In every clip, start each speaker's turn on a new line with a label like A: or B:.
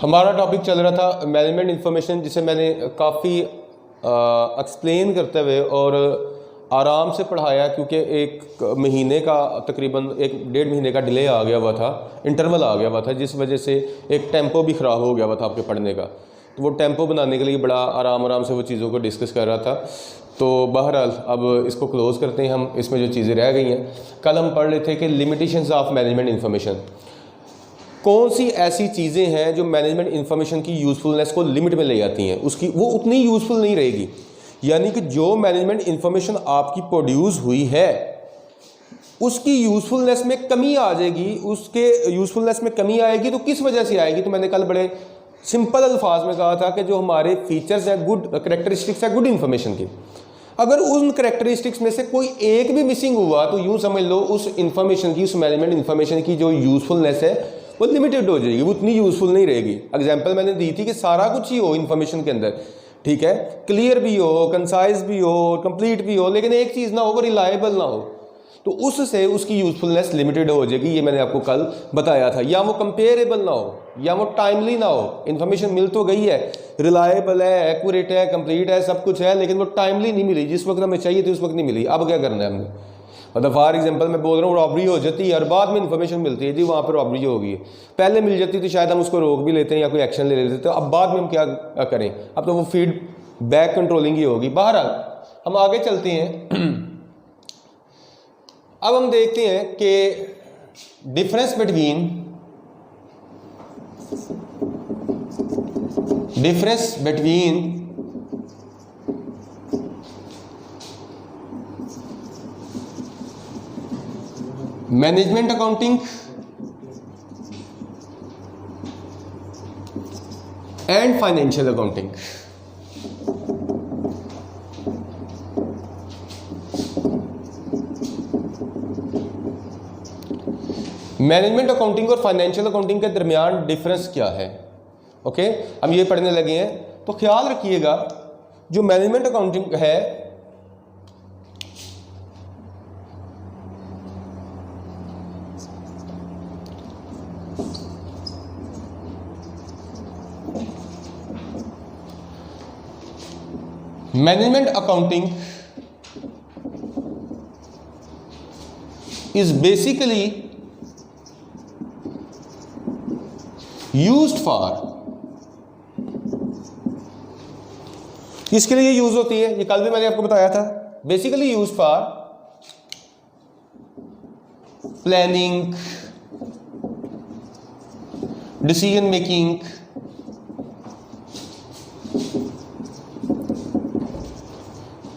A: हमारा टॉपिक चल रहा था मैनेजमेंट इंफॉर्मेशन, जिसे मैंने काफ़ी एक्सप्लेन करते हुए और आराम से पढ़ाया, क्योंकि एक महीने का तकरीबन 1-1.5 महीने का डिले आ गया हुआ था, इंटरवल आ गया हुआ था, जिस वजह से एक टेम्पो भी ख़राब हो गया हुआ था आपके पढ़ने का। तो वो टेम्पो बनाने के लिए बड़ा आराम से वो चीज़ों को डिस्कस कर रहा था। तो बहरहाल अब इसको क्लोज़ करते हैं हम। इसमें जो चीज़ें रह गई हैं, कल हम पढ़ रहे थे कि लिमिटेशंस ऑफ मैनेजमेंट इंफॉर्मेशन। कौन सी ऐसी चीज़ें हैं जो मैनेजमेंट इंफॉर्मेशन की यूज़फुलनेस को लिमिट में ले जाती हैं, उसकी वो उतनी यूज़फुल नहीं रहेगी। यानी कि जो मैनेजमेंट इंफॉर्मेशन आपकी प्रोड्यूस हुई है उसकी यूज़फुलनेस में कमी आ जाएगी, उसके यूज़फुलनेस में कमी आएगी तो किस वजह से आएगी? तो मैंने कल बड़े सिंपल अल्फाज में कहा था कि जो हमारे फीचर्स हैं, गुड करेक्टरिस्टिक्स है गुड इंफॉर्मेशन की, अगर उन करेक्टरिस्टिक्स में से कोई एक भी मिसिंग हुआ तो यूँ समझ लो उस इंफॉर्मेशन की, उस मैनेजमेंट इंफॉर्मेशन की जो यूज़फुलनेस है वो लिमिटेड हो जाएगी, वो उतनी यूज़फुल नहीं रहेगी। एग्जांपल मैंने दी थी कि सारा कुछ ही हो इंफॉर्मेशन के अंदर, ठीक है, क्लियर भी हो, कंसाइज भी हो, कंप्लीट भी हो, लेकिन एक चीज़ ना हो, वो रिलायबल ना हो, तो उससे उसकी यूज़फुलनेस लिमिटेड हो जाएगी। ये मैंने आपको कल बताया था। या वो कंपेरेबल ना हो, या वो टाइमली ना हो। इन्फॉर्मेशन मिल तो गई है, रिलायबल है, एक्यूरेट है, कंप्लीट है, सब कुछ है, लेकिन वो टाइमली नहीं मिली, जिस वक्त हमें चाहिए थी उस वक्त नहीं मिली। अब क्या करना है हमने? मतलब फॉर एग्जांपल मैं बोल रहा हूँ रॉबरी हो जाती है और बाद में इन्फॉर्मेशन मिलती है जी वहाँ पर रॉबरी हो गई है। पहले मिल जाती तो शायद हम उसको रोक भी लेते हैं या कोई एक्शन ले लेते, तो अब बाद में हम क्या करें? अब तो वो फीडबैक कंट्रोलिंग ही होगी। बहरहाल हम आगे चलते हैं। अब हम देखते हैं कि difference between management accounting and financial accounting. Management accounting और फाइनेंशियल अकाउंटिंग के दरमियान डिफरेंस क्या है? ओके, हम ये पढ़ने लगे हैं। तो ख्याल रखिएगा, जो मैनेजमेंट अकाउंटिंग है management accounting is basically used for, किसके लिए यूज होती है? ये कल भी मैंने आपको बताया था। Basically used for planning, decision making,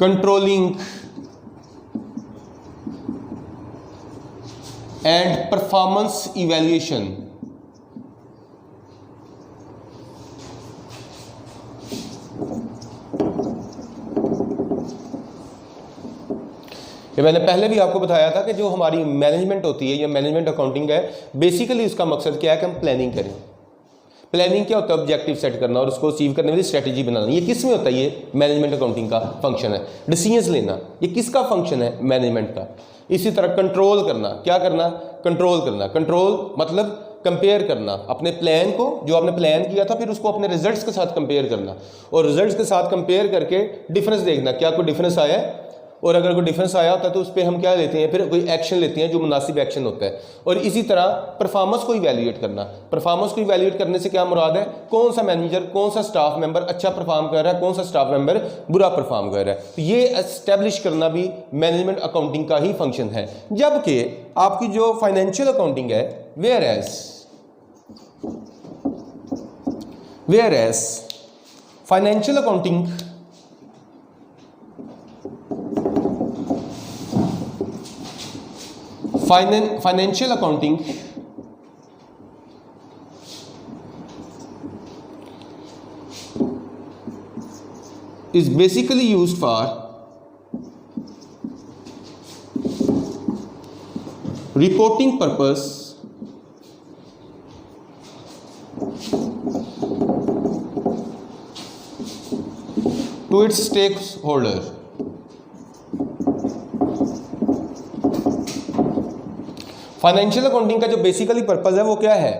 A: controlling and performance evaluation. ये मैंने पहले भी आपको बताया था कि जो हमारी मैनेजमेंट होती है या मैनेजमेंट अकाउंटिंग है, बेसिकली इसका मकसद क्या है कि हम प्लानिंग करें। प्लानिंग क्या होता है? ऑब्जेक्टिव सेट करना और उसको अचीव करने वाली स्ट्रेटजी बनाना। ये किस में होता है? ये मैनेजमेंट अकाउंटिंग का फंक्शन है। डिसीजंस लेना, ये किसका फंक्शन है? मैनेजमेंट का। इसी तरह कंट्रोल करना, क्या करना? कंट्रोल करना। कंट्रोल मतलब कंपेयर करना अपने प्लान को, जो आपने प्लान किया था, फिर उसको अपने रिजल्ट्स के साथ कंपेयर करना, और रिजल्ट्स के साथ कंपेयर करके डिफरेंस देखना, क्या कोई डिफरेंस आया है, और अगर कोई डिफरेंस आया होता है तो उस पर हम क्या लेते हैं? फिर कोई एक्शन लेते हैं जो मुनासिब एक्शन होता है। और इसी तरह परफॉर्मेंस को इवैल्यूएट करना। परफॉर्मेंस को इवैल्यूएट करने से क्या मुराद है? कौन सा मैनेजर, कौन सा स्टाफ मेंबर अच्छा परफॉर्म कर रहा है, कौन सा स्टाफ मेंबर बुरा परफॉर्म कर रहा है। तो ये एस्टेब्लिश करना भी मैनेजमेंट अकाउंटिंग का ही फंक्शन है। जबकि आपकी जो फाइनेंशियल अकाउंटिंग है, whereas financial accounting financial accounting is basically used for reporting purpose to its stakeholder. Financial accounting का जो बेसिकली पर्पस है वो क्या है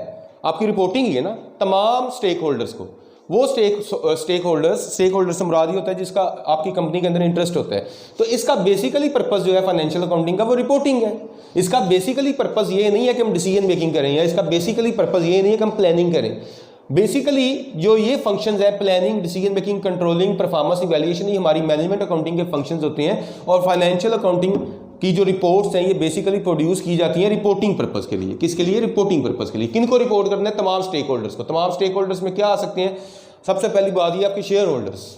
A: आपकी रिपोर्टिंग ही है ना तमाम स्टेक होल्डर्स को। वो स्टेक होल्डर्स से मुराद ही होता है जिसका आपकी कंपनी के अंदर इंटरेस्ट होता है। तो इसका बेसिकली पर्पस जो है फाइनेंशियल अकाउंटिंग का वो रिपोर्टिंग है। इसका बेसिकली पर्पस ये नहीं है कि हम डिसीजन मेकिंग करें, या इसका बेसिकली पर्पस ये नहीं है कि हम प्लानिंग करें। बेसिकली जो ये फंक्शंस है planning, decision making, controlling, performance evaluation, ये हमारी मैनेजमेंट अकाउंटिंग के फंक्शंस होते हैं। और फाइनेंशियल अकाउंटिंग की जो रिपोर्ट्स हैं ये बेसिकली प्रोड्यूस की जाती हैं रिपोर्टिंग पर्पस के लिए। किसके लिए? रिपोर्टिंग पर्पस के लिए। किनको रिपोर्ट करना है? तमाम स्टेक होल्डर्स को। तमाम स्टेक होल्डर्स में क्या आ सकते हैं? सबसे पहली बात ये आपके शेयर होल्डर्स।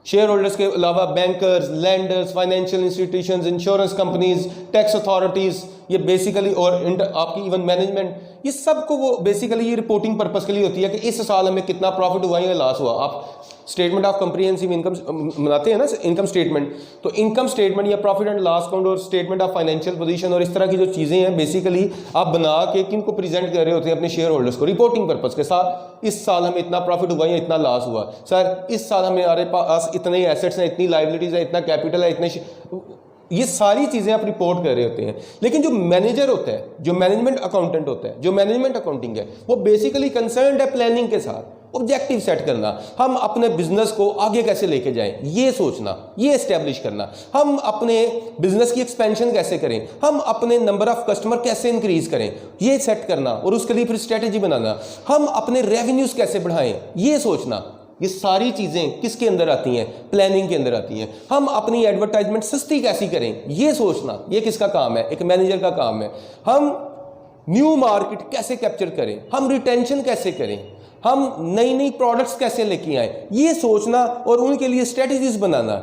A: शेयर होल्डर्स के अलावा bankers, landers, financial institutions, insurance companies, tax authorities, ये बेसिकली, और आपकी इवन मैनेजमेंट, ये सब को वो बेसिकली ये रिपोर्टिंग पर्पस के लिए होती है कि इस साल हमें कितना प्रॉफिट हुआ या लॉस हुआ। आप स्टेटमेंट ऑफ कंप्रिहेंसिव इनकम बनाते हैं ना, इनकम स्टेटमेंट, तो इनकम स्टेटमेंट या प्रॉफिट एंड लॉस अकाउंट और स्टेटमेंट ऑफ फाइनेंशियल पोजीशन और इस तरह की जो चीज़ें हैं बेसिकली आप बना के किन को प्रेजेंट कर रहे होते हैं? अपने शेयर होल्डर्स को, रिपोर्टिंग पर्पस के साथ। इस साल हमें इतना प्रॉफिट हुआ या इतना लॉस हुआ, सर इस साल हमारे पास इतने एसेट्स हैं, इतनी लाइबिलिटीज है, इतना कैपिटल है, इतने, ये सारी चीज़ें आप रिपोर्ट कर रहे होते हैं। लेकिन जो मैनेजर होता है, जो मैनेजमेंट अकाउंटेंट होता है, जो मैनेजमेंट अकाउंटिंग है, वो बेसिकली कंसर्न्ड है प्लानिंग के साथ, ऑब्जेक्टिव सेट करना, हम अपने बिजनेस को आगे कैसे लेके जाएं ये सोचना, ये एस्टेब्लिश करना, हम अपने बिजनेस की एक्सपेंशन कैसे करें, हम अपने नंबर ऑफ कस्टमर कैसे इंक्रीज करें ये सेट करना, और उसके लिए फिर स्ट्रेटेजी बनाना, हम अपने रेवेन्यूज कैसे बढ़ाएं ये सोचना। ये सारी चीज़ें किसके अंदर आती हैं? प्लानिंग के अंदर आती हैं। हम अपनी एडवर्टाइजमेंट सस्ती कैसी करें ये सोचना, ये किसका काम है? एक मैनेजर का काम है। हम न्यू मार्केट कैसे कैप्चर करें, हम रिटेंशन कैसे करें, हम नई नई प्रोडक्ट्स कैसे लेके आए ये सोचना और उनके लिए स्ट्रेटजीज बनाना,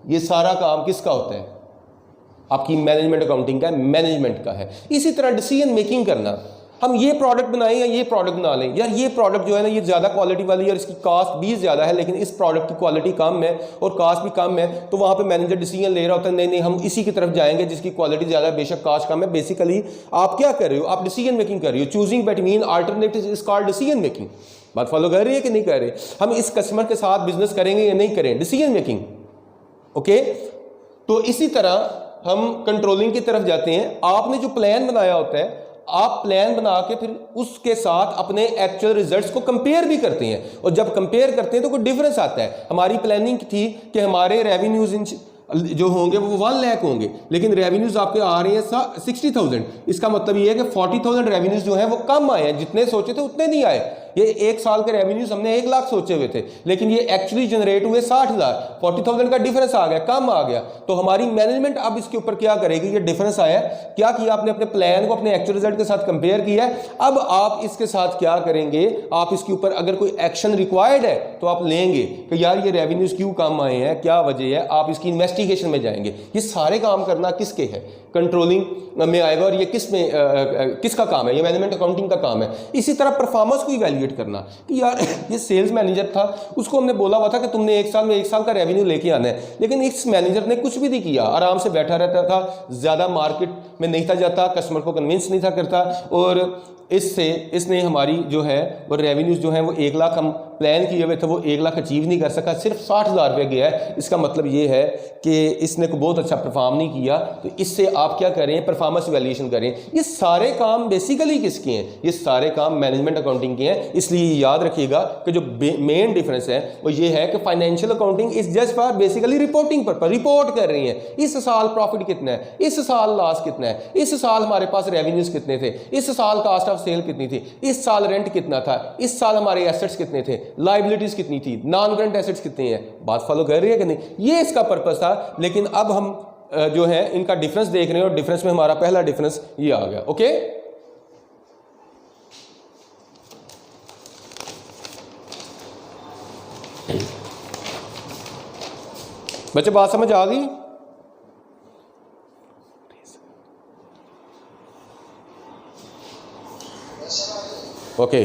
A: ये सारा काम किसका होता है? आपकी मैनेजमेंट अकाउंटिंग का है, मैनेजमेंट का है। इसी तरह डिसीजन मेकिंग करना, हम ये प्रोडक्ट बनाएं या ये प्रोडक्ट बना लें, यार ये प्रोडक्ट जो है ना ये ज़्यादा क्वालिटी वाली है और इसकी कास्ट भी ज़्यादा है, लेकिन इस प्रोडक्ट की क्वालिटी कम है और कास्ट भी कम है, तो वहाँ पे मैनेजर डिसीजन ले रहा होता है नहीं नहीं हम इसी की तरफ जाएंगे जिसकी क्वालिटी ज़्यादा है, बेशक कास्ट कम है। बेसिकली आप क्या कर रहे हो? आप डिसीजन मेकिंग कर रहे हो। Choosing between alternatives is called decision making. बात फॉलो कर रही है कि नहीं कर रहे? हम इस कस्टमर के साथ बिजनेस करेंगे या नहीं करें, डिसीजन मेकिंग। ओके, तो इसी तरह हम कंट्रोलिंग की तरफ जाते हैं। आपने जो प्लान बनाया होता है, आप प्लान बना के फिर उसके साथ अपने एक्चुअल रिजल्ट्स को कंपेयर भी करते हैं, और जब कंपेयर करते हैं तो कोई डिफरेंस आता है। हमारी प्लानिंग थी कि हमारे रेवेन्यूज जो होंगे वो 1 लाख होंगे, लेकिन रेवेन्यूज आपके आ रहे हैं 60,000। इसका मतलब ये है कि 40,000 रेवेन्यूज जो हैं वो कम आए हैं, जितने सोचे थे उतने नहीं आए। ये 1 साल के रेवेन्यूज हमने 1 लाख सोचे हुए थे, लेकिन ये एक्चुअली जनरेट हुए 60,000। 40,000 का डिफरेंस आ गया, कम आ गया। तो हमारी मैनेजमेंट अब इसके ऊपर क्या करेगी? ये डिफरेंस आया, क्या किया आपने? अपने प्लान को अपने एक्चुअल रिजल्ट के साथ कंपेयर किया है। अब आप इसके साथ क्या करेंगे? आप इसके ऊपर अगर कोई एक्शन रिक्वायर्ड है तो आप लेंगे कि यार ये रेवेन्यूज क्यों कम आए हैं, क्या वजह है, आप इसकी इन्वेस्टिगेशन में जाएंगे। ये सारे काम करना किसके है? कंट्रोलिंग में आएगा। और ये किसका काम है? ये मैनेजमेंट अकाउंटिंग का काम है। इसी तरह परफॉर्मेंस को इवैल्यूएट करना कि यार ये सेल्स मैनेजर था, उसको हमने बोला हुआ था कि तुमने 1 साल में 1 साल का रेवेन्यू लेके आना है, लेकिन इस मैनेजर ने कुछ भी नहीं किया, आराम से बैठा रहता था, ज़्यादा मार्केट में नहीं था जाता, कस्टमर को कन्विंस नहीं था करता, और इसने हमारी जो है वो रेवेन्यूज जो है वो 1 लाख हम प्लान किए हुए थे वो 1 लाख अचीव नहीं कर सका, सिर्फ 60,000 रुपये गया है। इसका मतलब ये है कि इसने को बहुत अच्छा परफॉर्म नहीं किया। तो इससे आप क्या करें? परफॉर्मेंस इवैल्यूएशन करें। ये सारे काम बेसिकली किसके हैं? ये सारे काम मैनेजमेंट अकाउंटिंग के हैं। इसलिए याद रखिएगा कि जो मेन डिफरेंस है वो ये है कि financial accounting is just for basically reporting पर रिपोर्ट कर रही है। इस साल प्रॉफिट कितना है, इस साल लॉस कितना है, इस साल हमारे पास रेवेन्यूज कितने थे, इस साल कास्ट ऑफ सेल कितनी थी, इस साल रेंट कितना था, इस साल हमारे एसेट्स कितने थे, लायबिलिटीज कितनी थी, नॉन करंट एसेट्स कितने हैं। बात फॉलो कर रही है कि नहीं? ये इसका पर्पस था। लेकिन अब हम जो है इनका डिफरेंस देख रहे हैं, और डिफरेंस में हमारा पहला डिफरेंस ये आ गया। ओके, बच्चे बात समझ आ गई? ओके,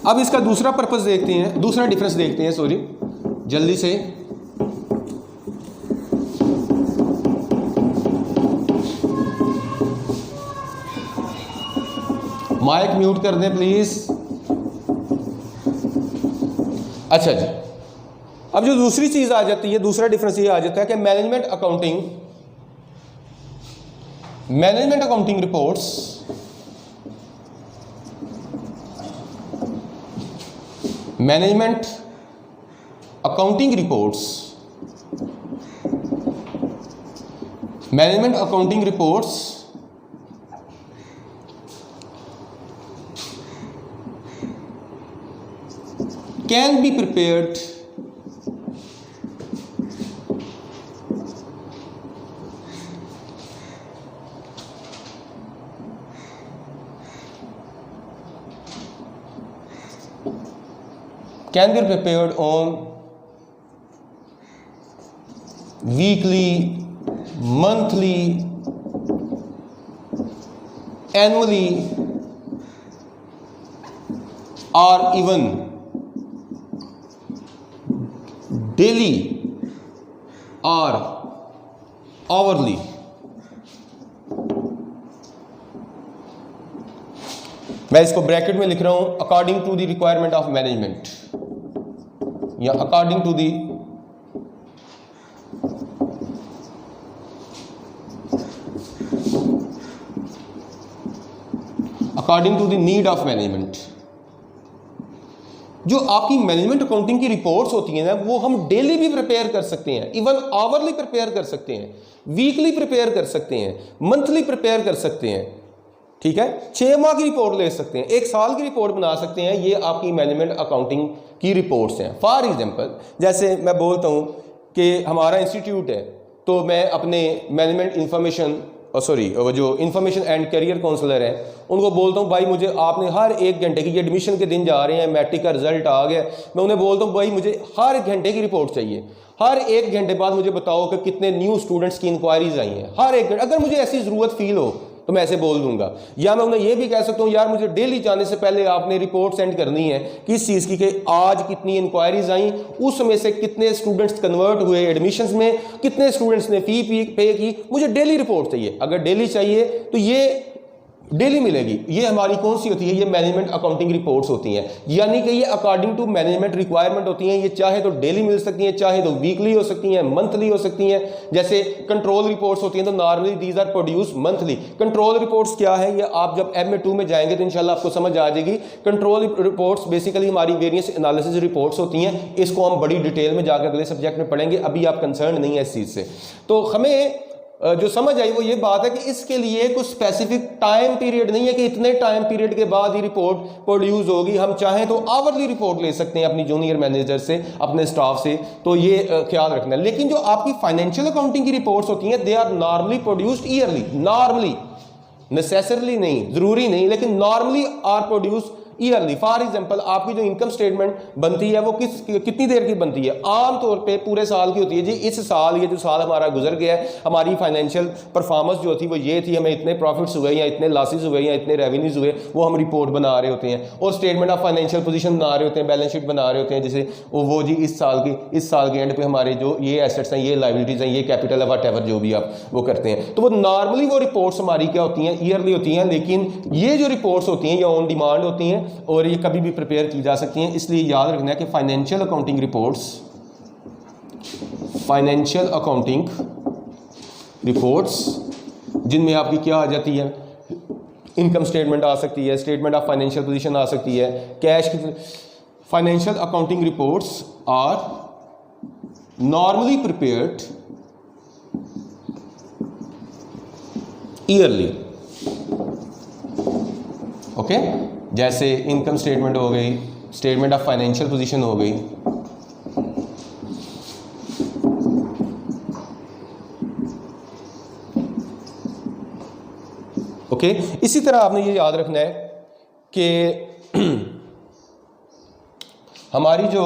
A: अब इसका दूसरा पर्पस देखते हैं, दूसरा डिफरेंस देखते हैं, सॉरी जल्दी से। माइक म्यूट कर दें प्लीज। अच्छा जी, अब जो दूसरी चीज आ जाती है, दूसरा डिफरेंस ये आ जाता है कि management accounting reports management accounting reports can be prepared on weekly, monthly, annually, or even daily or hourly. मैं इसको ब्रैकेट में लिख रहा हूं, according to the requirement of management या according to the need of management. जो आपकी management accounting की रिपोर्ट्स होती हैं ना, वो हम डेली भी प्रिपेयर कर सकते हैं, इवन आवरली प्रिपेयर कर सकते हैं, वीकली प्रिपेयर कर सकते हैं, मंथली प्रिपेयर कर सकते हैं, ठीक है। 6 माह की रिपोर्ट ले सकते हैं, 1 साल की रिपोर्ट बना सकते हैं। ये आपकी मैनेजमेंट अकाउंटिंग की रिपोर्ट्स हैं। फॉर एग्जांपल, जैसे मैं बोलता हूँ कि हमारा इंस्टीट्यूट है, तो मैं अपने मैनेजमेंट वो जो इंफॉर्मेशन एंड करियर काउंसलर हैं उनको बोलता हूँ, भाई मुझे आपने हर 1 घंटे की, ये एडमिशन के दिन जा रहे हैं, मैट्रिक का रिजल्ट आ गया, मैं उन्हें बोलता हूँ भाई मुझे हर घंटे की रिपोर्ट चाहिए, हर 1 घंटे बाद मुझे बताओ कि कितने न्यू स्टूडेंट्स की इंक्वायरीज आई हैं, हर 1 घंटे। अगर मुझे ऐसी ज़रूरत फील हो तो मैं ऐसे बोल दूंगा। या मैं उन्हें यह भी कह सकता हूं, यार मुझे डेली जाने से पहले आपने रिपोर्ट सेंड करनी है किस चीज़ की, कि आज कितनी इंक्वायरीज आई, उसमें से कितने स्टूडेंट्स कन्वर्ट हुए एडमिशन्स में, कितने स्टूडेंट्स ने फी पे की, मुझे डेली रिपोर्ट चाहिए। अगर डेली चाहिए तो ये डेली मिलेगी। ये हमारी कौन सी होती है? ये मैनेजमेंट अकाउंटिंग रिपोर्ट्स होती हैं, यानी कि ये अकॉर्डिंग टू मैनेजमेंट रिक्वायरमेंट होती हैं। ये चाहे तो डेली मिल सकती हैं, चाहे तो वीकली हो सकती हैं, मंथली हो सकती हैं। जैसे कंट्रोल रिपोर्ट्स होती हैं तो normally these are produce monthly. Control reports क्या है, ये आप जब MA2 में जाएंगे तो इंशाल्लाह आपको समझ आ जाएगी। कंट्रोल रिपोर्ट्स बेसिकली हमारी वेरियस एनालिसिस रिपोर्ट्स होती हैं। इसको हम बड़ी डिटेल में जाकर अगले सब्जेक्ट में पढ़ेंगे, अभी आप कंसर्न नहीं है इस चीज़ से। तो हमें जो समझ आई वो ये बात है कि इसके लिए कुछ स्पेसिफिक टाइम पीरियड नहीं है कि इतने टाइम पीरियड के बाद ही रिपोर्ट प्रोड्यूस होगी। हम चाहें तो आवरली रिपोर्ट ले सकते हैं अपनी जूनियर मैनेजर से, अपने स्टाफ से, तो ये ख्याल रखना है। लेकिन जो आपकी फाइनेंशियल अकाउंटिंग की रिपोर्ट्स होती हैं, they are normally produced yearly. Normally, necessarily नहीं, जरूरी नहीं, लेकिन normally are produce yearly. For example, आपकी जो इनकम स्टेटमेंट बनती है वो कितनी देर की बनती है? आमतौर पे पूरे साल की होती है। जी इस साल, ये जो साल हमारा गुजर गया है, हमारी फाइनेंशियल परफॉर्मेंस जो थी वो ये थी, हमें इतने प्रॉफिट्स हुए या इतने लॉसेज हुए या इतने रेवेन्यूज हुए, वो हम रिपोर्ट बना रहे होते हैं और स्टेटमेंट ऑफ फाइनेंशियल पोजीशन बना रहे होते हैं, बैलेंस शीट बना रहे होते हैं। जैसे वो जी इस साल के एंड पे हमारे जो ये एसेट्स हैं, ये लाइबिलिटीज हैं, ये कैपिटल है, व्हाटएवर जो भी आप वो करते हैं, तो वो नॉर्मली वो रिपोर्ट्स हमारी क्या होती हैं? ईयरली होती हैं। लेकिन ये जो रिपोर्ट्स होती हैं ये ऑन डिमांड होती हैं और ये कभी भी प्रिपेयर की जा सकती हैं। इसलिए याद रखना है कि फाइनेंशियल अकाउंटिंग रिपोर्ट्स जिनमें आपकी क्या आ जाती है? इनकम स्टेटमेंट आ सकती है, स्टेटमेंट ऑफ फाइनेंशियल पोजीशन आ सकती है, कैश की। Financial accounting reports are normally prepared yearly. Okay, जैसे इनकम स्टेटमेंट हो गई, स्टेटमेंट ऑफ फाइनेंशियल पोजीशन हो गई, ओके। इसी तरह आपने ये याद रखना है कि हमारी जो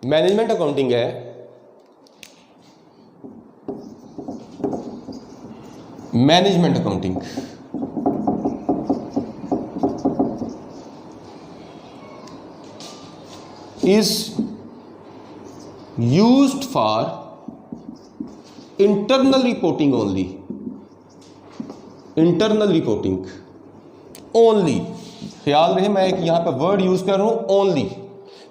A: मैनेजमेंट अकाउंटिंग है, management accounting is used for internal reporting only. Internal reporting only, ख्याल रहे मैं एक यहां पर वर्ड यूज कर रहा हूं, ओनली।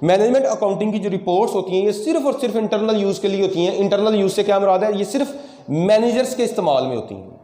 A: मैनेजमेंट अकाउंटिंग की जो रिपोर्ट्स होती हैं ये सिर्फ और सिर्फ इंटरनल यूज़ के लिए होती हैं। इंटरनल यूज़ से क्या मुराद है, ये सिर्फ मैनेजर्स के इस्तेमाल में होती हैं।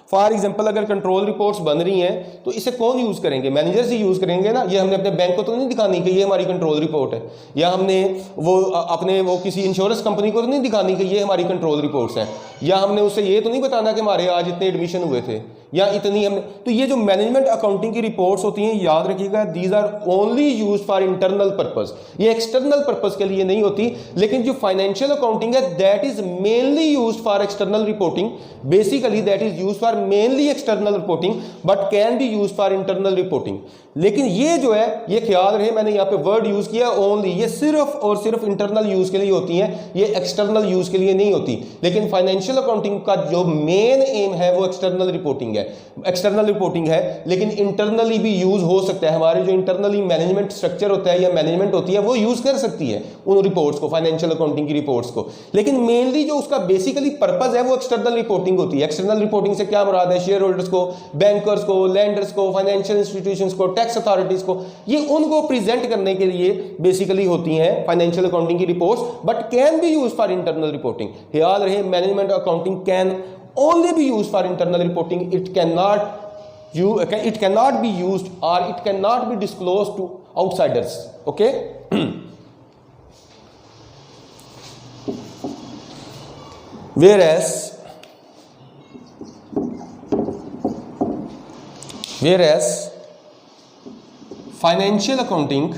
A: फॉर एग्जांपल अगर कंट्रोल रिपोर्ट्स बन रही हैं तो इसे कौन यूज़ करेंगे, मैनेजर्स ही यूज़ करेंगे ना। ये हमने अपने बैंक को तो नहीं दिखानी कि ये हमारी कंट्रोल रिपोर्ट है, या हमने वो किसी इंश्योरेंस कंपनी को तो नहीं दिखानी कि ये हमारी कंट्रोल रिपोर्ट्स हैं, या हमने उससे ये तो नहीं बताना कि हमारे आज इतने एडमिशन हुए थे या इतनी हमने। तो ये जो मैनेजमेंट अकाउंटिंग की रिपोर्ट्स होती हैं, याद रखिएगा, these are only used for internal purpose, ये एक्सटर्नल पर्पस के लिए नहीं होती। लेकिन जो फाइनेंशियल अकाउंटिंग है that is mainly used for external reporting, basically that is used for mainly external reporting but can be used for internal reporting. लेकिन ये जो है, ये ख्याल रहे, मैंने यहाँ पे वर्ड यूज किया ओनली, ये सिर्फ और सिर्फ इंटरनल यूज के लिए होती हैं, ये एक्सटर्नल यूज के लिए नहीं होती। लेकिन फाइनेंशियल अकाउंटिंग का जो मेन एम है वो एक्सटर्नल रिपोर्टिंग है, एक्सटर्नल रिपोर्टिंग है, लेकिन इंटरनली भी यूज हो सकता है। हमारे जो इंटरनली मैनेजमेंट स्ट्रक्चर होता है या मैनेजमेंट होती है वो यूज कर सकती है उन रिपोर्ट्स को, फाइनेंशियल अकाउंटिंग की रिपोर्ट्स को। लेकिन मेनली जो उसका बेसिकली पर्पज है वो एक्सटर्नल रिपोर्टिंग होती है। एक्सटर्नल रिपोर्टिंग से क्या मुराद है, शेयर होल्डर्स को, बैंकर्स को, लैंडर्स को, फाइनेंशियल इंस्टीट्यूशंस को, टैक्स अथॉरिटीज को, ये उनको प्रेजेंट करने के लिए बेसिकली होती हैं फाइनेंशियल अकाउंटिंग की reports, but can be used for internal reporting. याद रहे, management accounting can only be used for internal reporting. It cannot be used or it cannot be disclosed to outsiders. Okay. whereas financial accounting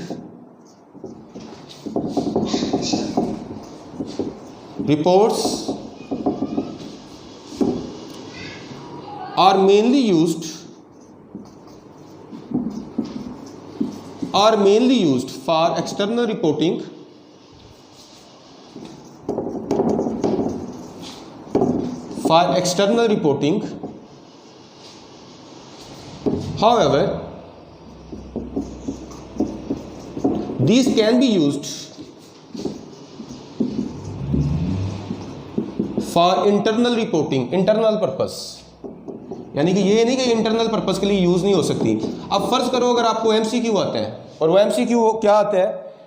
A: reports are mainly used for external reporting, however these can be used for internal reporting, internal purpose, यानी कि ये नहीं कि internal purpose के लिए use नहीं हो सकती। अब फर्ज करो अगर आपको एमसीक्यू आता है, और वो एमसीक्यू क्या आता है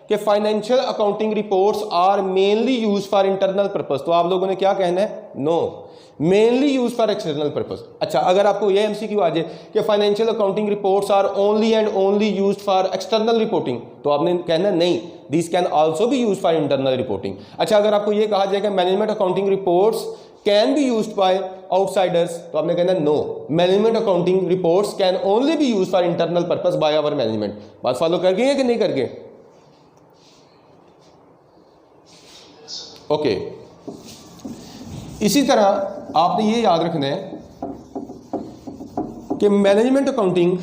A: कि financial accounting reports are mainly use for internal purpose, तो आप लोगों ने क्या कहना है, no, mainly use for external purpose. अच्छा, अगर आपको ये एमसीक्यू आ जाए कि financial accounting reports are only and only used for external reporting, तो आपने कहना नहीं, this can also be used for internal reporting. अच्छा, अगर आपको ये कहा जाए कि management accounting reports can be used by outsiders, तो आपने कहना no, management accounting reports can only be used for internal purpose by our management. बात फॉलो कर गए कि नहीं कर गए? ओके। इसी तरह आपने ये याद रखना है कि मैनेजमेंट अकाउंटिंग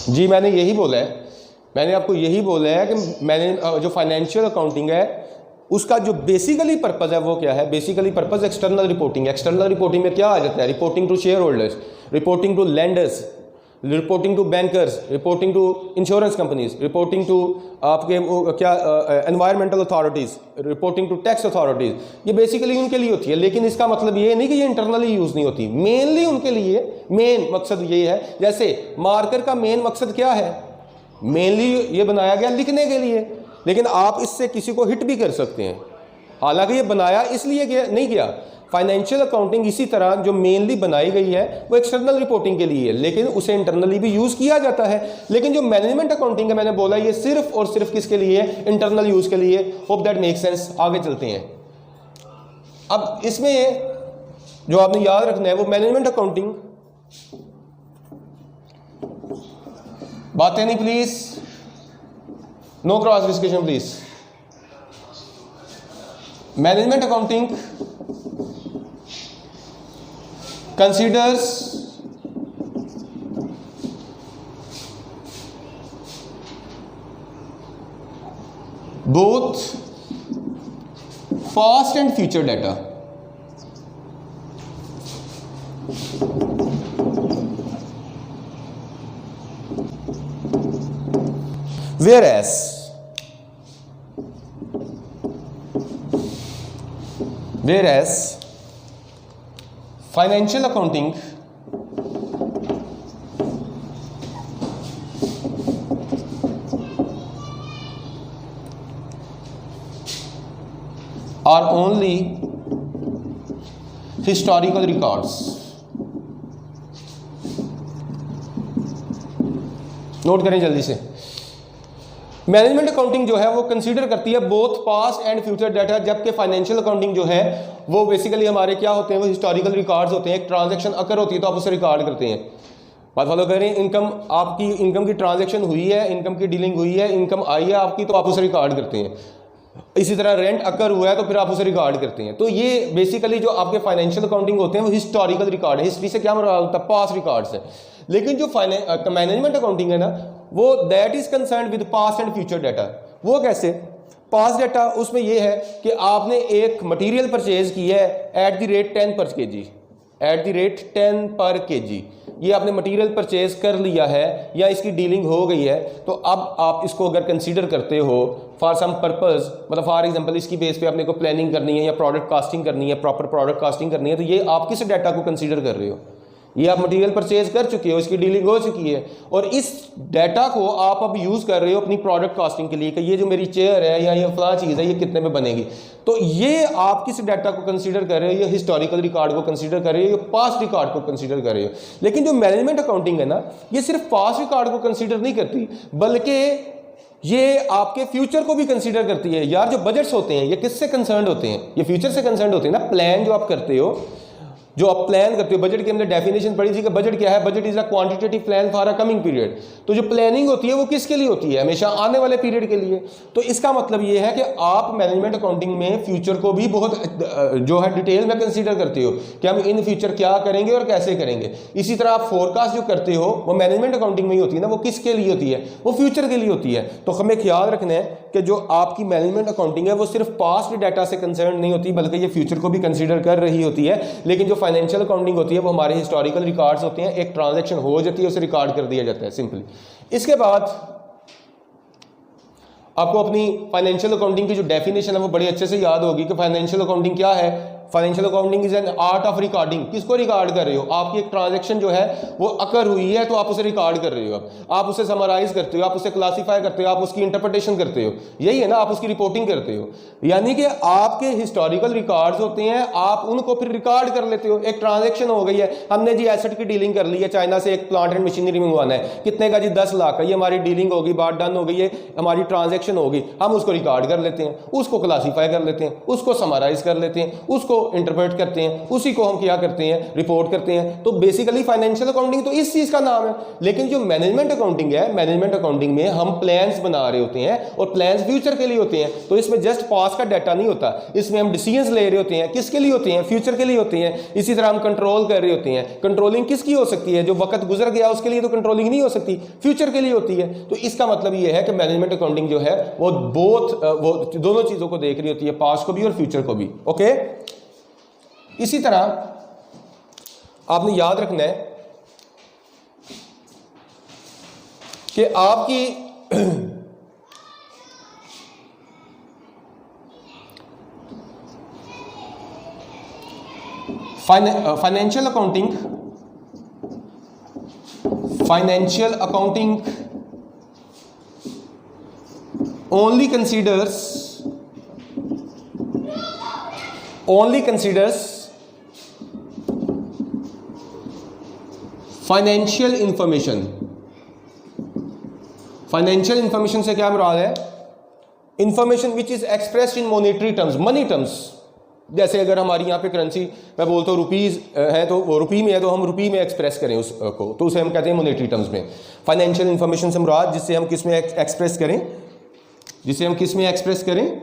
A: जी, मैंने यही बोला है, मैंने आपको यही बोला है कि मैंने जो फाइनेंशियल अकाउंटिंग है उसका जो बेसिकली पर्पस है वो क्या है, basically purpose external reporting. External reporting में क्या आ जाता है, reporting to shareholders, reporting to lenders, reporting to bankers, reporting to insurance companies, reporting to आपके क्या environmental authorities, reporting to tax authorities, ये बेसिकली उनके लिए होती है। लेकिन इसका मतलब ये नहीं कि ये इंटरनली यूज़ नहीं होती, मेनली उनके लिए मेन मकसद ये है। जैसे मार्कर का मेन मकसद क्या है, मेनली ये बनाया गया लिखने के लिए, लेकिन आप इससे किसी को हिट भी कर सकते हैं, हालांकि ये बनाया इसलिए नहीं किया। फाइनेंशियल अकाउंटिंग इसी तरह जो मेनली बनाई गई है वो एक्सटर्नल रिपोर्टिंग के लिए है, लेकिन उसे इंटरनली भी यूज़ किया जाता है। लेकिन जो मैनेजमेंट अकाउंटिंग है, मैंने बोला ये सिर्फ और सिर्फ किसके लिए, इंटरनल यूज़ के लिए। Hope that make sense. आगे चलते हैं। अब इसमें जो आपने याद रखना है वो मैनेजमेंट अकाउंटिंग, बातें नहीं please, no cross discussion please. Management accounting considers both past and future data. whereas financial accounting are only historical records. Note करें जल्दी से। मैनेजमेंट अकाउंटिंग जो है वो कंसीडर करती है both past and future data, जबकि फाइनेंशियल अकाउंटिंग जो है वो बेसिकली हमारे क्या होते हैं, वो हिस्टोरिकल रिकॉर्ड्स होते हैं। एक ट्रांजैक्शन अकर होती है तो आप उसे रिकॉर्ड करते हैं। बात फॉलो करें, इनकम, आपकी इनकम की ट्रांजैक्शन हुई है, इनकम की डीलिंग हुई है, इनकम आई है आपकी, तो आप उसे रिकॉर्ड करते हैं। इसी तरह रेंट अकर हुआ है तो फिर आप उसे रिकॉर्ड करते हैं। तो ये बेसिकली जो आपके फाइनेंशियल अकाउंटिंग होते हैं वो हिस्टोरिकल रिकॉर्ड है। हिस्ट्री से क्या मतलब होता है, पास्ट रिकॉर्ड्स है। लेकिन जो मैनेजमेंट अकाउंटिंग है ना, वो that is concern with past and future data. वो कैसे? पास्ट डाटा उसमें ये है कि आपने एक मटेरियल परचेज की है एट द रेट 10 पर केजी, एट द रेट 10 पर केजी। ये आपने मटेरियल परचेज कर लिया है या इसकी डीलिंग हो गई है, तो अब आप इसको अगर कंसीडर करते हो फॉर सम पर्पस, मतलब फॉर एग्जांपल इसकी बेस पे आपने को प्लानिंग करनी है या प्रोडक्ट कास्टिंग करनी है, प्रॉपर प्रोडक्ट कास्टिंग करनी है, तो ये आप किस डाटा को कंसीडर कर रहे हो? ये आप मटेरियल परचेज कर चुके हो, इसकी डीलिंग हो चुकी है, और इस डाटा को आप अब यूज़ कर रहे हो अपनी प्रोडक्ट कास्टिंग के लिए कि ये जो मेरी चेयर है या ये फला चीज़ है ये कितने में बनेगी। तो ये आप किस डाटा को कंसीडर कर रहे हो? ये हिस्टोरिकल रिकॉर्ड को कंसीडर कर रहे हो, ये पास्ट रिकॉर्ड को कंसीडर कर रहे हो। लेकिन जो मैनेजमेंट अकाउंटिंग है ना, ये सिर्फ पास्ट रिकॉर्ड को कंसीडर नहीं करती, बल्कि ये आपके फ्यूचर को भी कंसीडर करती है। यार जो बजट्स होते हैं ये किससे कंसर्न होते हैं? ये फ्यूचर से कंसर्न होते हैं ना। प्लान जो आप करते हो, जो आप प्लान करते हो, बजट की हमने डेफिनेशन पढ़ी थी कि बजट क्या है, budget is a quantitative plan for a coming period. तो जो प्लानिंग होती है वो किसके लिए होती है? हमेशा आने वाले पीरियड के लिए। तो इसका मतलब ये है कि आप मैनेजमेंट अकाउंटिंग में फ्यूचर को भी बहुत जो है डिटेल में कंसीडर करते हो कि हम इन फ्यूचर क्या करेंगे और कैसे करेंगे। इसी तरह आप फोरकास्ट जो करते हो वो मैनेजमेंट अकाउंटिंग में ही होती है ना, वो किसके लिए होती है? वो फ्यूचर के लिए होती है। तो हमें ख्याल रखना है कि जो आपकी मैनेजमेंट अकाउंटिंग है वो सिर्फ पास्ट डाटा से कंसर्न नहीं होती, बल्कि ये फ्यूचर को भी कंसीडर कर रही होती है। लेकिन जो फाइनेंशियल अकाउंटिंग होती है वो हमारे हिस्टोरिकल रिकॉर्ड्स होते हैं। एक ट्रांजैक्शन हो जाती है, उसे रिकॉर्ड कर दिया जाता है सिंपली। इसके बाद आपको अपनी फाइनेंशियल अकाउंटिंग की जो डेफिनेशन है वो बड़ी अच्छे से याद होगी कि फाइनेंशियल अकाउंटिंग क्या है। Financial accounting is an art of recording. किसको रिकॉर्ड कर रहे हो? आपकी एक ट्रांजैक्शन जो है वो अकर हुई है तो आप उसे रिकॉर्ड कर रहे हो, आप उसे समराइज करते हो, आप उसे क्लासीफाई करते हो, आप उसकी इंटरप्रिटेशन करते हो, यही है ना, आप उसकी रिपोर्टिंग करते हो। यानी कि आपके हिस्टोरिकल रिकॉर्ड्स होते हैं, आप उनको फिर रिकॉर्ड कर लेते हो। एक ट्रांजैक्शन हो गई है, हमने जी एसेट की डीलिंग कर ली है, चाइना से एक प्लांट एंड मशीनरी मंगवाना है, कितने का जी? 10 लाख का। ये हमारी डीलिंग होगी, बात डन हो गई है, हमारी ट्रांजैक्शन होगी, हम उसको रिकॉर्ड कर लेते हैं, उसको क्लासीफाई कर लेते हैं, उसको समराइज कर लेते हैं, उसको इंटरप्रेट करते हैं, उसी को हम क्या करते हैं? रिपोर्ट करते हैं। तो बेसिकली फाइनेंशियल अकाउंटिंग तो इस चीज का नाम है। लेकिन जो मैनेजमेंट अकाउंटिंग है, मैनेजमेंट अकाउंटिंग में हम प्लान्स बना रहे होते हैं और प्लान्स फ्यूचर के लिए होते हैं। तो इसमें जस्ट पास्ट का डाटा नहीं होता, इसमें हम डिसीजंस ले रहे होते हैं। किसके लिए होते हैं? फ्यूचर के लिए होते हैं। इसी तरह हम कंट्रोल कर रहे होते हैं। कंट्रोलिंग किसकी हो सकती है? जो वक्त गुजर गया उसके लिए तो कंट्रोलिंग नहीं हो सकती, फ्यूचर के लिए होती है। तो इसका मतलब ये है कि मैनेजमेंट अकाउंटिंग जो है वो वो दोनों चीजों को देख रही होती है, पास्ट को भी और फ्यूचर को भी। ओके, इसी तरह आपने याद रखना है कि आपकी financial accounting only considers financial information. Financial information से क्या मुराद है? Information which is expressed in monetary terms, money terms. जैसे अगर हमारी यहाँ पे करेंसी, मैं बोलता हूँ रुपीज है तो वो रुपी में है, तो हम रुपी में एक्सप्रेस करें उसको, तो उसे हम कहते हैं मॉनेटरी टर्म्स में। फाइनेंशियल इंफॉर्मेशन से मुराद जिससे हम किस में एक्सप्रेस करें, जिसे हम किस में एक्सप्रेस करें?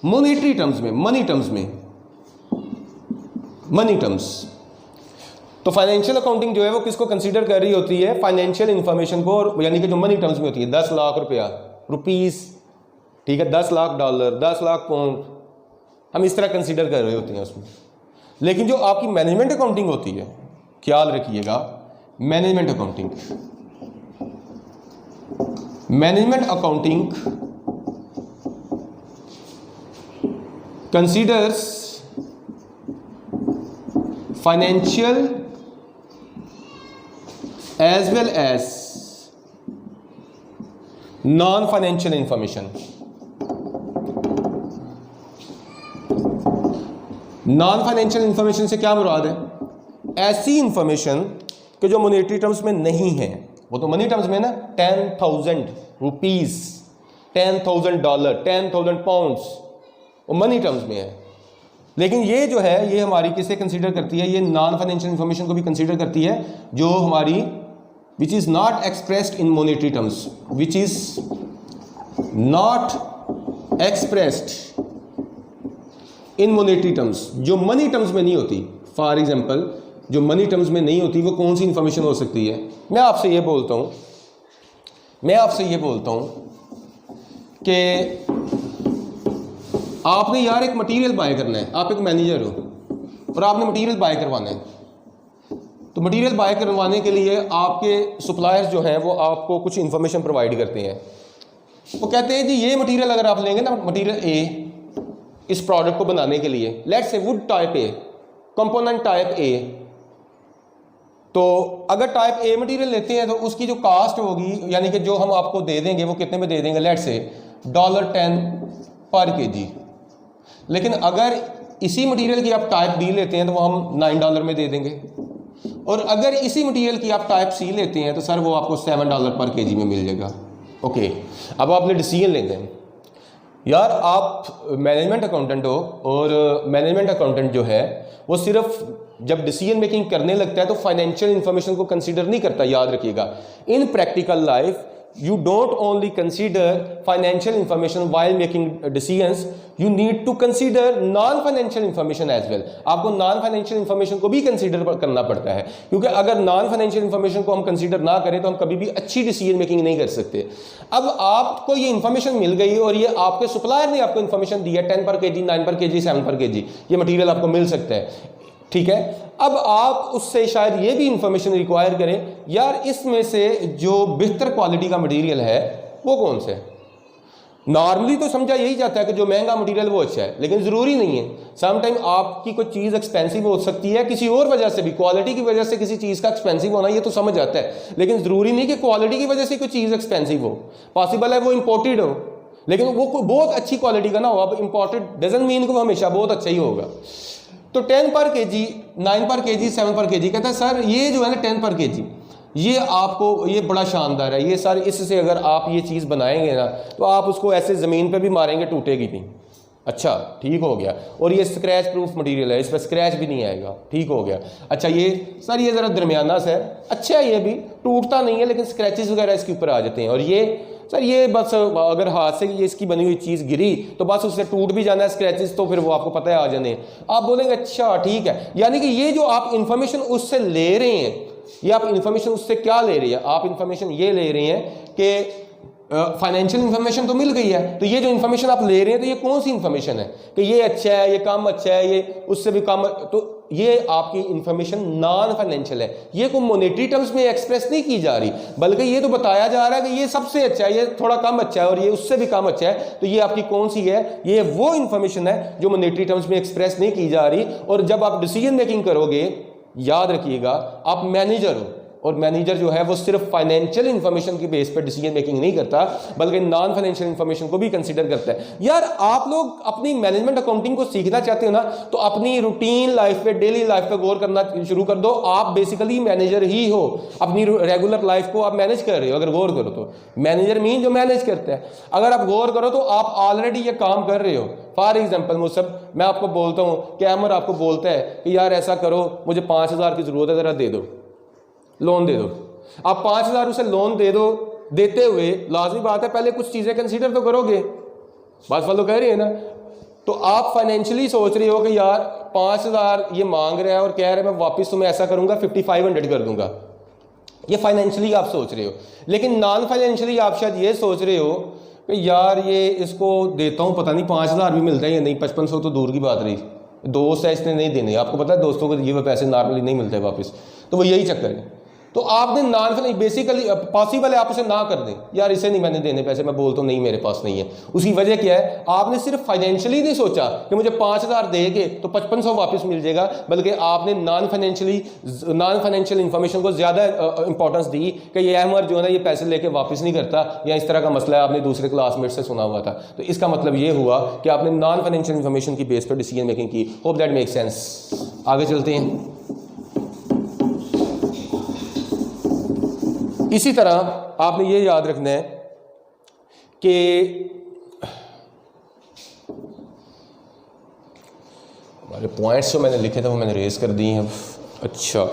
A: मॉनेटरी टर्म्स में, मनी टर्म्स में, मनी टर्म्स। तो फाइनेंशियल अकाउंटिंग जो है वो किसको कंसीडर कर रही होती है? फाइनेंशियल इंफॉर्मेशन को, और यानी कि जो मनी टर्म्स में होती है। 10 लाख रुपया, रुपीस, ठीक है, 10 लाख डॉलर, 10 लाख पाउंड, हम इस तरह कंसीडर कर रहे होते हैं उसमें। लेकिन जो आपकी मैनेजमेंट अकाउंटिंग होती है, ख्याल रखिएगा, management accounting management accounting considers financial as well as non financial information. Non financial information से क्या मुराद है? ऐसी इंफॉर्मेशन कि जो मॉनेटरी टर्म्स में नहीं है। वो तो मनी टर्म्स में ना 10,000 रुपीज, $10,000, 10,000 पाउंड्स, वो मनी टर्म्स में है। लेकिन ये जो है ये हमारी किसे कंसीडर करती है? ये नॉन फाइनेंशियल इंफॉर्मेशन को भी कंसीडर करती है जो हमारी which is not expressed in monetary terms, which is not expressed in monetary terms, जो मनी टर्म्स में नहीं होती। फॉर एग्जांपल जो मनी टर्म्स में नहीं होती वो कौन सी इंफॉर्मेशन हो सकती है? मैं आपसे ये बोलता हूं कि आपने यार एक मटेरियल बाय करना है, आप एक मैनेजर हो और आपने मटेरियल बाय करवाना है। तो मटेरियल बाय करवाने के लिए आपके सप्लायर्स जो हैं वो आपको कुछ इंफॉर्मेशन प्रोवाइड करते हैं। वो कहते हैं जी ये मटेरियल अगर आप लेंगे ना, मटेरियल ए, इस प्रोडक्ट को बनाने के लिए, let's say would type A, component type A, तो अगर टाइप ए मटेरियल लेते हैं तो उसकी जो कास्ट होगी, यानी कि जो हम आपको दे देंगे वो कितने में दे देंगे? लेट्स से $10 पर kg। लेकिन अगर इसी मटेरियल की आप टाइप बी लेते हैं तो वो हम $9 में दे देंगे, और अगर इसी मटेरियल की आप टाइप सी लेते हैं तो सर वो आपको $7 पर kg में मिल जाएगा। ओके, अब आपने डिसीजन लेना है। यार आप मैनेजमेंट अकाउंटेंट हो और मैनेजमेंट अकाउंटेंट जो है वो सिर्फ जब डिसीजन मेकिंग करने लगता है तो फाइनेंशियल इंफॉर्मेशन को कंसीडर नहीं करता। याद रखिएगा, इन practical life you don't only consider financial information while making decisions, you need to consider non financial information as well। आपको non financial information को भी consider करना पड़ता है, क्योंकि अगर non financial information को हम consider ना करें तो हम कभी भी अच्छी decision making नहीं कर सकते। अब आपको ये information मिल गई और ये आपके supplier ने आपको information दी है 10 पर kg, 9 पर kg, 7 पर kg, ये material आपको मिल सकता है, ठीक है। अब आप उससे शायद ये भी इंफॉर्मेशन रिक्वायर करें, यार इसमें से जो बेहतर क्वालिटी का मटेरियल है वो कौन सा है। नॉर्मली तो समझा यही जाता है कि जो महंगा मटेरियल वो अच्छा है, लेकिन ज़रूरी नहीं है। समटाइम आपकी कोई चीज़ एक्सपेंसिव हो सकती है किसी और वजह से भी, क्वालिटी की वजह से किसी चीज़ का एक्सपेंसिव होना ये तो समझ आता है, लेकिन ज़रूरी नहीं कि क्वालिटी की वजह से कोई चीज़ एक्सपेंसिव हो। पॉसिबल है वो इम्पोर्टेड हो लेकिन वो बहुत अच्छी क्वालिटी का ना हो। अब इम्पोर्टेड डजंट मीन कि वो हमेशा बहुत अच्छा ही होगा। तो 10 पर kg, 9 पर kg, 7 पर kg, कहता है सर ये जो है ना 10 पर kg ये आपको ये बड़ा शानदार है, ये सर इससे अगर आप ये चीज़ बनाएंगे ना तो आप उसको ऐसे ज़मीन पे भी मारेंगे टूटेगी नहीं। अच्छा ठीक हो गया, और ये स्क्रैच प्रूफ मटेरियल है, इस पर स्क्रैच भी नहीं आएगा, ठीक हो गया। अच्छा ये सर ये ज़रा दरमियाना सा है, अच्छा ये भी टूटता नहीं है लेकिन स्क्रैचेस वगैरह इसके ऊपर आ जाते हैं। और ये सर ये बस अगर हाथ से ये इसकी बनी हुई चीज़ गिरी तो बस उससे टूट भी जाना है स्क्रैचेस, तो फिर वो आपको पता है आ जाने। आप बोलेंगे अच्छा ठीक है, यानी कि ये जो आप इंफॉर्मेशन उससे ले रहे हैं, ये आप इंफॉर्मेशन उससे क्या ले रहे हैं? आप इंफॉर्मेशन ये ले रहे हैं कि फाइनेंशियल इंफॉर्मेशन तो मिल गई है, तो ये जो इंफॉर्मेशन आप ले रहे हैं तो ये कौन सी इंफॉर्मेशन है कि ये अच्छा है, ये कम अच्छा है, ये उससे भी कम, तो ये आपकी इंफॉर्मेशन नॉन फाइनेंशियल है। ये कोई मॉनेटरी टर्म्स में एक्सप्रेस नहीं की जा रही, बल्कि ये तो बताया जा रहा है कि ये सबसे अच्छा है, ये थोड़ा कम अच्छा है और ये उससे भी कम अच्छा है। तो ये आपकी कौन सी है? ये वो इंफॉर्मेशन है जो मॉनेटरी टर्म्स में एक्सप्रेस नहीं की जा रही। और जब आप डिसीजन मेकिंग करोगे, याद रखिएगा आप मैनेजर हो, और मैनेजर जो है वो सिर्फ फाइनेंशियल इंफॉर्मेशन की बेस पर डिसीजन मेकिंग नहीं करता बल्कि नॉन फाइनेंशियल इंफॉर्मेशन को भी कंसीडर करता है। यार आप लोग अपनी मैनेजमेंट अकाउंटिंग को सीखना चाहते हो ना, तो अपनी रूटीन लाइफ पे, डेली लाइफ पे गौर करना शुरू कर दो। आप बेसिकली मैनेजर ही हो, अपनी रेगुलर लाइफ को आप मैनेज कर रहे हो। अगर गौर करो तो मैनेजर मीन जो मैनेज करता है, अगर आप गौर करो तो आप ऑलरेडी ये काम कर रहे हो। फॉर एग्जाम्पल मुझसे मैं आपको बोलता हूँ कि अमर आपको बोलता है कि यार ऐसा करो, मुझे 5,000 की जरूरत है, जरा दे दो, लोन दे दो। आप 5,000 उसे लोन दे दो, देते हुए लाजमी बात है पहले कुछ चीज़ें कंसीडर तो करोगे, बात फॉलो कह रही है ना। तो आप फाइनेंशियली सोच रहे हो कि यार 5,000 ये मांग रहा है और कह रहे हैं मैं वापस तुम्हें ऐसा करूंगा 5,500 कर दूंगा, ये फाइनेंशियली आप सोच रहे हो। लेकिन नॉन फाइनेंशियली आप शायद ये सोच रहे हो कि यार ये इसको देता हूँ, पता नहीं 5,000 भी मिलता है या नहीं, 5,500 तो दूर की बात रही, दोस्त है इसने नहीं देने। आपको पता है दोस्तों को ये पैसे नॉर्मली नहीं मिलते वापस, तो वो यही चक्कर है। तो आपने नॉन बेसिकली पॉसिबल है आप उसे ना कर दें, यार इसे नहीं मैंने देने पैसे, मैं बोलता हूँ नहीं मेरे पास नहीं है। उसकी वजह क्या है, आपने सिर्फ फाइनेंशियली नहीं सोचा कि मुझे 5,000 देके तो 5500 वापस मिल जाएगा, बल्कि आपने नॉन फाइनेंशियल इंफॉर्मेशन को ज़्यादा इंपॉर्टेंस दी कि ये अहमर जो है ना ये पैसे लेके वापस नहीं करता, या इस तरह का मसला है, आपने दूसरे क्लासमेट से सुना हुआ था। तो इसका मतलब ये हुआ कि आपने नॉन फाइनेंशियल इंफॉर्मेशन की बेस पर डिसीजन मेकिंग की। Hope that make sense. आगे चलते हैं। इसी तरह आपने ये याद रखना है कि हमारे पॉइंट्स जो मैंने लिखे थे वो मैंने रेज कर दिए हैं। अच्छा,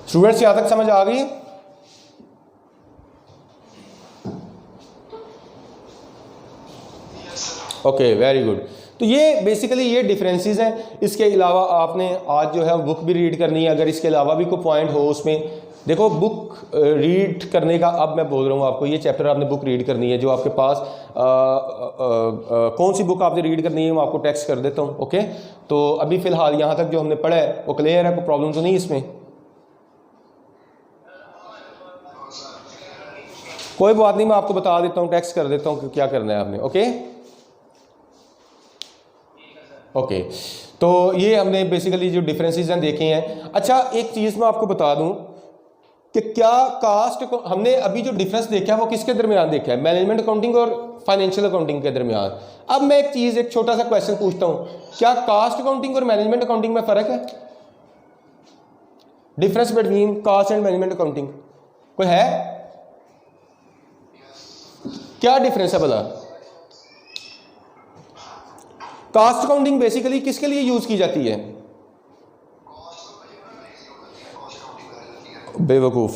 A: स्टूडेंट्स यहां तक समझ आ गई? Okay, very good. तो ये बेसिकली ये डिफरेंसेस हैं। इसके अलावा आपने आज जो है बुक भी रीड करनी है। अगर इसके अलावा भी कोई पॉइंट हो उसमें, देखो बुक रीड करने का, अब मैं बोल रहा हूँ आपको, ये चैप्टर आपने बुक रीड करनी है जो आपके पास कौन सी बुक आपने रीड करनी है मैं आपको टेक्स्ट कर देता हूँ। ओके, तो अभी फ़िलहाल यहाँ तक जो हमने पढ़ा है वो क्लियर है, कोई प्रॉब्लम तो नहीं इसमें? कोई बात नहीं, मैं आपको बता देता हूँ, टेक्स्ट कर देता हूँ कि क्या करना है आपने। ओके ओके, तो ये हमने बेसिकली जो डिफरेंसेस हैं देखे हैं। अच्छा, एक चीज़ मैं आपको बता दूं कि क्या कास्ट को हमने अभी जो डिफरेंस देखा है वो किसके दरमियान देखा है, मैनेजमेंट अकाउंटिंग और फाइनेंशियल अकाउंटिंग के दरमियान। अब मैं एक चीज़, एक छोटा सा क्वेश्चन पूछता हूँ, क्या कास्ट अकाउंटिंग और मैनेजमेंट अकाउंटिंग में फ़र्क है? Difference between caste and management accounting कोई है? क्या डिफरेंस है भला? कास्ट अकाउंटिंग बेसिकली किसके लिए यूज की जाती है? बेवकूफ,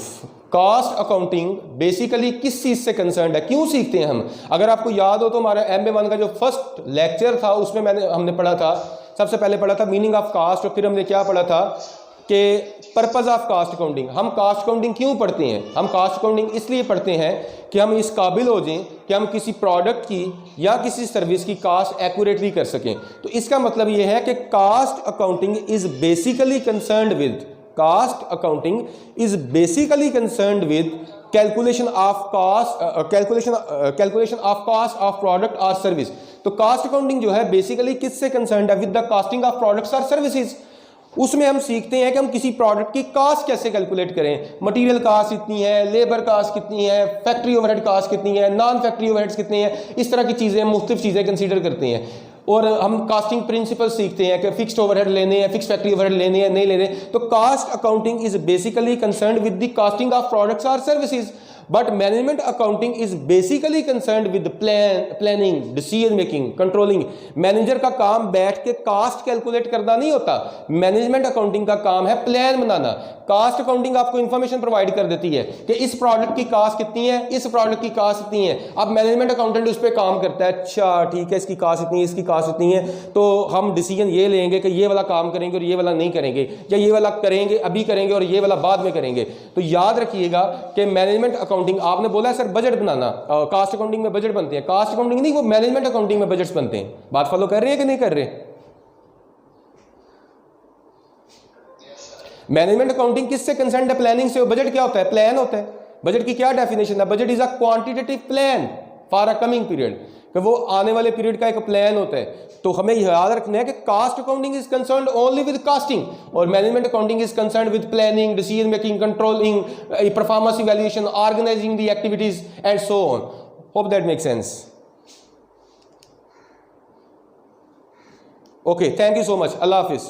A: कास्ट अकाउंटिंग बेसिकली किस चीज से कंसर्न्ड है, क्यों सीखते हैं हम? अगर आपको याद हो तो हमारा MA1 का जो फर्स्ट लेक्चर था उसमें हमने पढ़ा था, सबसे पहले पढ़ा था मीनिंग ऑफ कास्ट, और फिर हमने क्या पढ़ा था कि पर्पस ऑफ कास्ट अकाउंटिंग। हम कास्ट अकाउंटिंग क्यों पढ़ते हैं? हम कास्ट अकाउंटिंग इसलिए पढ़ते हैं कि हम इस काबिल हो जाएं कि हम किसी प्रोडक्ट की या किसी सर्विस की कास्ट एक्यूरेटली कर सकें। तो इसका मतलब ये है कि cost accounting is basically concerned with calculation of cost of product और सर्विस। तो कास्ट अकाउंटिंग जो है बेसिकली किससे कंसर्न्ड है? With the costing of products और सर्विसेज। उसमें हम सीखते हैं कि हम किसी प्रोडक्ट की कास्ट कैसे कैलकुलेट करें, मटेरियल कास्ट कितनी है, लेबर कास्ट कितनी है, फैक्ट्री ओवरहेड कास्ट कितनी है, नॉन फैक्ट्री ओवरहेड्स कितनी है, इस तरह की चीज़ें, मुख्तलिफ चीज़ें कंसीडर करते हैं। और हम कास्टिंग प्रिंसिपल सीखते हैं कि फिक्स्ड ओवरहेड लेने हैं, फिक्स फैक्ट्री ओवरहेड लेने हैं, नहीं लेने। तो cost accounting is basically concerned with the costing of products और services, but management accounting is basically concerned with planning, decision making, controlling. Manager का काम बैठ के कास्ट कैलकुलेट करना नहीं होता, मैनेजमेंट अकाउंटिंग का काम है प्लान बनाना। कास्ट अकाउंटिंग आपको इंफॉर्मेशन प्रोवाइड कर देती है कि इस प्रोडक्ट की कास्ट कितनी है, इस प्रोडक्ट की कास्ट कितनी है। अब मैनेजमेंट अकाउंटेंट उस पर काम करता है, अच्छा ठीक है इसकी कास्ट इतनी है, इसकी कास्ट इतनी है, तो हम डिसीजन ये लेंगे कि ये वाला काम करेंगे और ये वाला नहीं करेंगे, या ये वाला करेंगे अभी करेंगे और ये वाला बाद में करेंगे। तो याद रखिएगा कि मैनेजमेंट अकाउंटिंग, आपने बोला है सर बजट बनाना, कास्ट अकाउंटिंग में बजट बनते हैं, कास्ट अकाउंटिंग नहीं, वो मैनेजमेंट अकाउंटिंग में बजट्स बनते हैं। बात फॉलो कर रहे हैं कि नहीं कर रहे? मैनेजमेंट अकाउंटिंग किससे कंसर्न है? प्लानिंग से। बजट क्या होता है? प्लान होता है। बजट की क्या डेफिनेशन है? Budget is a quantitative plan for a coming period, कि वो आने वाले पीरियड का एक प्लान होता है। तो हमें याद रखना है कि cost accounting is concerned only with costing, और management accounting is concerned with planning, decision making, controlling, performance evaluation, organizing the activities and so on. Hope that make sense. Okay, thank you so much. Allah Hafiz.